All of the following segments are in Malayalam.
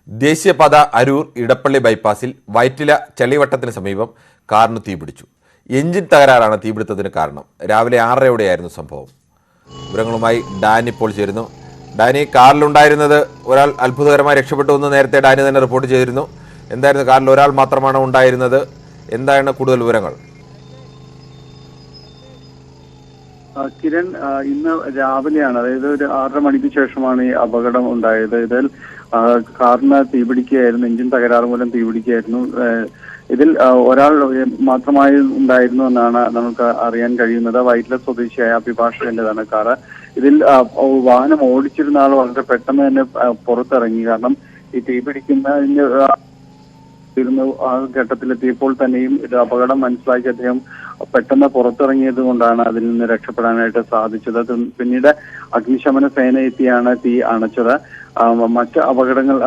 ദേശീയപാത അരൂർ ഇടപ്പള്ളി ബൈപ്പാസിൽ വൈറ്റില ചളിവട്ടത്തിന് സമീപം കാറിന് തീപിടിച്ചു. എഞ്ചിൻ തകരാറാണ് തീപിടുത്തത്തിന് കാരണം. രാവിലെ 6:30യോടെയായിരുന്നു സംഭവം. വിവരങ്ങളുമായി ഡാനി ഇപ്പോൾ ചേരുന്നു. ഡാനി, കാറിലുണ്ടായിരുന്നത് ഒരാൾ അത്ഭുതകരമായി രക്ഷപ്പെട്ടു എന്ന് നേരത്തെ ഡാനി തന്നെ റിപ്പോർട്ട് ചെയ്തിരുന്നു. എന്തായിരുന്നു, കാറിൽ ഒരാൾ മാത്രമാണ് ഉണ്ടായിരുന്നത്? എന്താണ് കൂടുതൽ വിവരങ്ങൾ? കിരൺ, ഇന്ന് രാവിലെയാണ്, അതായത് ഒരു 6:30 മണിക്ക് ശേഷമാണ് ഈ അപകടം ഉണ്ടായത്. ഇതിൽ കാറിന് തീപിടിക്കുകയായിരുന്നു, എഞ്ചിൻ തകരാറ് മൂലം തീപിടിക്കുകയായിരുന്നു. ഇതിൽ ഒരാൾ മാത്രമായി ഉണ്ടായിരുന്നു എന്നാണ് നമുക്ക് അറിയാൻ കഴിയുന്നത്. വൈറ്റില സ്വദേശിയായ അഭിഭാഷകന്റേതാണ് കാറ്. ഇതിൽ വാഹനം ഓടിച്ചിരുന്ന ആൾ വളരെ പെട്ടെന്ന് തന്നെ പുറത്തിറങ്ങി. കാരണം ഈ തീപിടിക്കുന്നതിന് ആ ഘട്ടത്തിലെത്തിയപ്പോൾ തന്നെയും ഇത് അപകടം മനസ്സിലാക്കി അദ്ദേഹം പെട്ടെന്ന് പുറത്തിറങ്ങിയത് കൊണ്ടാണ് അതിൽ നിന്ന് രക്ഷപ്പെടാനായിട്ട് സാധിച്ചത്. പിന്നീട് അഗ്നിശമന സേന എത്തിയാണ് തീ അണച്ചത്. മറ്റ് അപകടങ്ങൾ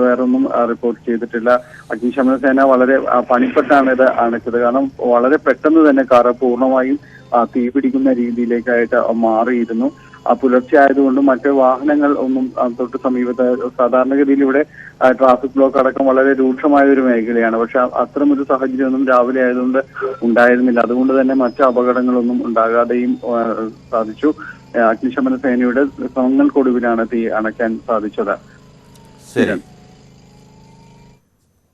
വേറൊന്നും റിപ്പോർട്ട് ചെയ്തിട്ടില്ല. അഗ്നിശമന സേന വളരെ പണിപ്പെട്ടാണ് ഇത് അണച്ചത്. കാരണം വളരെ പെട്ടെന്ന് തന്നെ കാറ് പൂർണ്ണമായും തീ പിടിക്കുന്ന രീതിയിലേക്കായിട്ട് മാറിയിരുന്നു. പുലർച്ചെ ആയതുകൊണ്ട് മറ്റ് വാഹനങ്ങൾ ഒന്നും തൊട്ട് സമീപത്ത്, സാധാരണഗതിയിൽ ഇവിടെ ട്രാഫിക് ബ്ലോക്ക് അടക്കം വളരെ രൂക്ഷമായ ഒരു മേഖലയാണ്. പക്ഷെ അത്തരമൊരു സാഹചര്യമൊന്നും രാവിലെ ആയതുകൊണ്ട് ഉണ്ടായിരുന്നില്ല. അതുകൊണ്ട് തന്നെ മറ്റ് അപകടങ്ങളൊന്നും ഉണ്ടാകാതെയും സാധിച്ചു. അഗ്നിശമന സേനയുടെ ശ്രമങ്ങൾക്കൊടുവിലാണ് തീ അണയ്ക്കാൻ സാധിച്ചത്. ശരി.